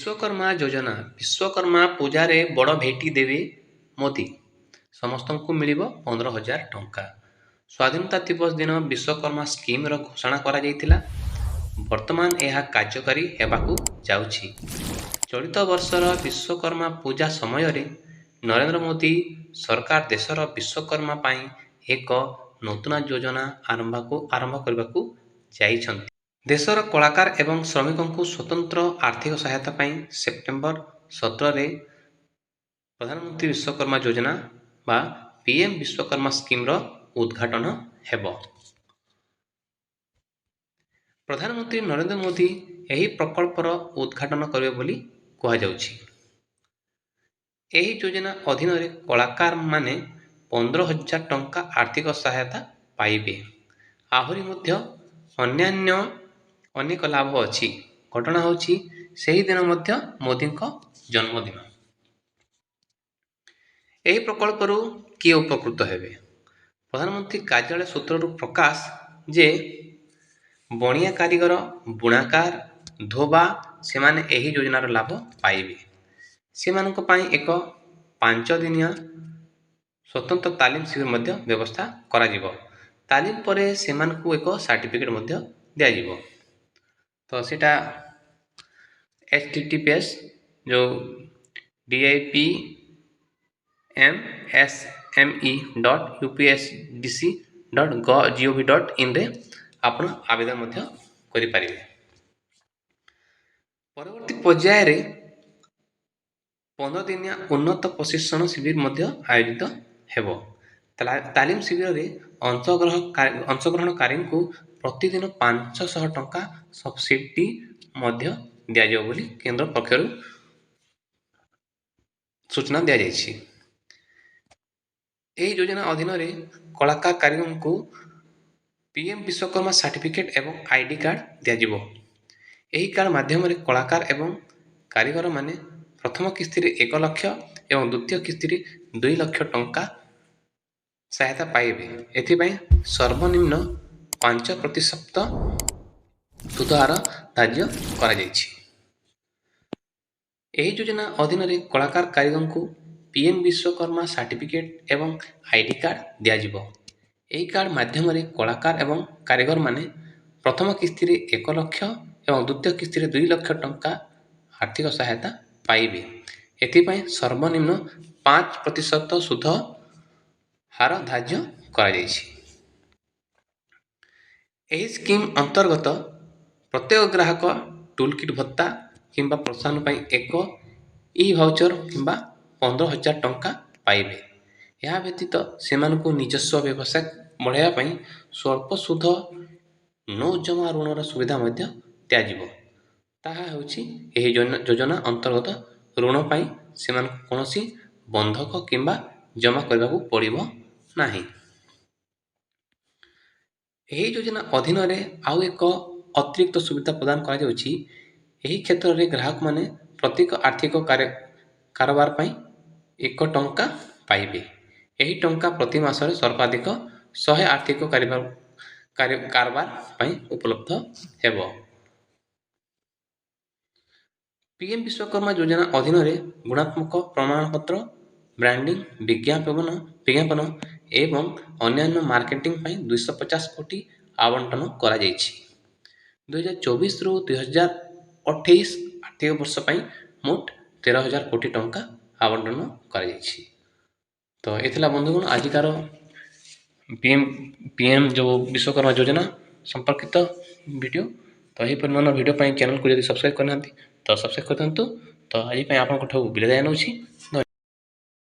ବିଶ୍ୱକର୍ମା ଯୋଜନା ବିଶ୍ୱକର୍ମା ପୂଜାରେ ବଡ଼ ଭେଟି ଦେବେ ମୋଦି। ସମସ୍ତଙ୍କୁ ମିଳିବ 15,000 ଟଙ୍କା। ସ୍ୱାଧୀନତା ଦିବସ ଦିନ ବିଶ୍ୱକର୍ମା ସ୍କିମର ଘୋଷଣା କରାଯାଇଥିଲା। ବର୍ତ୍ତମାନ ଏହା କାର୍ଯ୍ୟକାରୀ ହେବାକୁ ଯାଉଛି। ଚଳିତ ବର୍ଷର ବିଶ୍ୱକର୍ମା ପୂଜା ସମୟରେ ନରେନ୍ଦ୍ର ମୋଦି ସରକାର ଦେଶର ବିଶ୍ୱକର୍ମା ପାଇଁ ଏକ ନୂତନ ଯୋଜନା ଆରମ୍ଭ କରିବାକୁ ଯାଇଛନ୍ତି। ଦେଶର କଳାକାର ଏବଂ ଶ୍ରମିକଙ୍କୁ ସ୍ୱତନ୍ତ୍ର ଆର୍ଥିକ ସହାୟତା ପାଇଁ ସେପ୍ଟେମ୍ବର 17ରେ ପ୍ରଧାନମନ୍ତ୍ରୀ ବିଶ୍ୱକର୍ମା ଯୋଜନା ବା ପିଏମ୍ ବିଶ୍ୱକର୍ମା ସ୍କିମର ଉଦ୍ଘାଟନ ହେବ। ପ୍ରଧାନମନ୍ତ୍ରୀ ନରେନ୍ଦ୍ର ମୋଦି ଏହି ପ୍ରକଳ୍ପର ଉଦ୍ଘାଟନ କରିବେ ବୋଲି କୁହାଯାଉଛି। ଏହି ଯୋଜନା ଅଧୀନରେ କଳାକାରମାନେ 15,000 ଟଙ୍କା ଆର୍ଥିକ ସହାୟତା ପାଇବେ। ଆହୁରି ମଧ୍ୟ ଅନ୍ୟାନ୍ୟ ଅନେକ ଲାଭ ଅଛି। ଘଟଣା ହେଉଛି ସେହିଦିନ ମଧ୍ୟ ମୋଦିଙ୍କ ଜନ୍ମଦିନ। ଏହି ପ୍ରକଳ୍ପରୁ କିଏ ଉପକୃତ ହେବେ? ପ୍ରଧାନମନ୍ତ୍ରୀ କାର୍ଯ୍ୟାଳୟ ସୂତ୍ରରୁ ପ୍ରକାଶ ଯେ ବଣିଆ କାରିଗର, ବୁଣାକାର, ଧୋବା ସେମାନେ ଏହି ଯୋଜନାର ଲାଭ ପାଇବେ। ସେମାନଙ୍କ ପାଇଁ ଏକ 5 ଦିନିଆ ସ୍ୱତନ୍ତ୍ର ତାଲିମ ଶିବିର ମଧ୍ୟ ବ୍ୟବସ୍ଥା କରାଯିବ। ତାଲିମ ପରେ ସେମାନଙ୍କୁ ଏକ ସାର୍ଟିଫିକେଟ୍ ମଧ୍ୟ ଦିଆଯିବ। ତ ସେଇଟା https ଯେଉଁ dipmsme.upsdc.gov.in ରେ ଆପଣ ଆବେଦନ ମଧ୍ୟ କରିପାରିବେ। ପରବର୍ତ୍ତୀ ପର୍ଯ୍ୟାୟରେ 15 ଦିନିଆ ଉନ୍ନତ ପ୍ରଶିକ୍ଷଣ ଶିବିର ମଧ୍ୟ ଆୟୋଜିତ ହେବ। ତାଲିମ ଶିବିରରେ ଅଂଶଗ୍ରହଣକାରୀଙ୍କୁ ପ୍ରତିଦିନ 500 ଟଙ୍କା ସବସିଡି ମଧ୍ୟ ଦିଆଯିବ ବୋଲି କେନ୍ଦ୍ର ପକ୍ଷରୁ ସୂଚନା ଦିଆଯାଇଛି। ଏହି ଯୋଜନା ଅଧୀନରେ କଳାକାର କାରିଗରଙ୍କୁ ପିଏମ୍ ବିଶ୍ୱକର୍ମା ସାର୍ଟିଫିକେଟ୍ ଏବଂ ଆଇଡି କାର୍ଡ଼ ଦିଆଯିବ। ଏହି କାର୍ଡ଼ ମାଧ୍ୟମରେ କଳାକାର ଏବଂ କାରିଗରମାନେ ପ୍ରଥମ କିସ୍ତିରେ 1 ଲକ୍ଷ ଏବଂ ଦ୍ୱିତୀୟ କିସ୍ତିରେ 2 ଲକ୍ଷ ଟଙ୍କା ସହାୟତା ପାଇବେ। ଏଥିପାଇଁ ସର୍ବନିମ୍ନ 5% ସୁଧ ହାର ଧାର୍ଯ୍ୟ କରାଯାଇଛି। ଏହି ଯୋଜନା ଅଧୀନରେ କଳାକାର କାରିଗରଙ୍କୁ ପିଏମ୍ ବିଶ୍ୱକର୍ମା ସାର୍ଟିଫିକେଟ୍ ଏବଂ ଆଇଡି କାର୍ଡ଼ ଦିଆଯିବ। ଏହି କାର୍ଡ଼ ମାଧ୍ୟମରେ କଳାକାର ଏବଂ କାରିଗରମାନେ ପ୍ରଥମ କିସ୍ତିରେ 1 ଲକ୍ଷ ଏବଂ ଦ୍ୱିତୀୟ କିସ୍ତିରେ 2 ଲକ୍ଷ ଟଙ୍କା ଆର୍ଥିକ ସହାୟତା ପାଇବେ। ଏଥିପାଇଁ ସର୍ବନିମ୍ନ 5% ସୁଧ ହାର ଧାର୍ଯ୍ୟ କରାଯାଇଛି। ଏହି ସ୍କିମ୍ ଅନ୍ତର୍ଗତ ପ୍ରତ୍ୟେକ ଗ୍ରାହକ ଟୁଲକିଟ୍ ଭତ୍ତା କିମ୍ବା ପ୍ରୋତ୍ସାହନ ପାଇଁ ଏକ ଇ-ଭାଉଚର କିମ୍ବା 15,000 ଟଙ୍କା ପାଇବେ। ଏହା ବ୍ୟତୀତ ସେମାନଙ୍କୁ ନିଜସ୍ୱ ବ୍ୟବସାୟ ବଢ଼ାଇବା ପାଇଁ ସ୍ୱଳ୍ପ ସୁଧ ନୋ ଜମା ଋଣର ସୁବିଧା ମଧ୍ୟ ଦିଆଯିବ। ତାହା ହେଉଛି ଏହି ଯୋଜନା ଅନ୍ତର୍ଗତ ଋଣ ପାଇଁ ସେମାନଙ୍କୁ କୌଣସି ବନ୍ଧକ କିମ୍ବା ଜମା କରିବାକୁ ପଡ଼ିବ ନାହିଁ। ଏହି ଯୋଜନା ଅଧୀନରେ ଆଉ ଏକ ଅତିରିକ୍ତ ସୁବିଧା ପ୍ରଦାନ କରାଯାଉଛି। ଏହି କ୍ଷେତ୍ରରେ ଗ୍ରାହକମାନେ ପ୍ରତ୍ୟେକ ଆର୍ଥିକ କାରବାର ପାଇଁ 1 ଟଙ୍କା ପାଇବେ। ଏହି ଟଙ୍କା ପ୍ରତି ମାସରେ ସର୍ବାଧିକ 100 ଆର୍ଥିକ କାରବାର ପାଇଁ ଉପଲବ୍ଧ ହେବ। ପିଏମ୍ ବିଶ୍ୱକର୍ମା ଯୋଜନା ଅଧୀନରେ ଗୁଣାତ୍ମକ ପ୍ରମାଣପତ୍ର, ବ୍ରାଣ୍ଡିଂ, ବିଜ୍ଞାପନ ଏବଂ ଅନ୍ୟାନ୍ୟ ମାର୍କେଟିଂ ପାଇଁ 250 କୋଟି ଆବଣ୍ଟନ କରାଯାଇଛି। 2024ରୁ 2028 ଆର୍ଥିକ ବର୍ଷ ପାଇଁ ମୋଟ 13,000 କୋଟି ଟଙ୍କା ଆବଣ୍ଟନ କରାଯାଇଛି। ତ ଏ ଥିଲା ବନ୍ଧୁଗଣ ଆଜିକାର ପିଏମ୍ ଯେଉଁ ବିଶ୍ୱକର୍ମା ଯୋଜନା ସମ୍ପର୍କିତ ଭିଡ଼ିଓ। ତ ଏହିପରି ନୂଆ ଭିଡ଼ିଓ ପାଇଁ ଚ୍ୟାନେଲକୁ ଯଦି ସବସ୍କ୍ରାଇବ୍ କରିନାହାନ୍ତି ତ ସବସ୍କ୍ରାଇବ୍ କରିଥାନ୍ତୁ। ତ ଆଜି ପାଇଁ ଆପଣଙ୍କଠାରୁ ବିଦାୟ ନେଉଛି।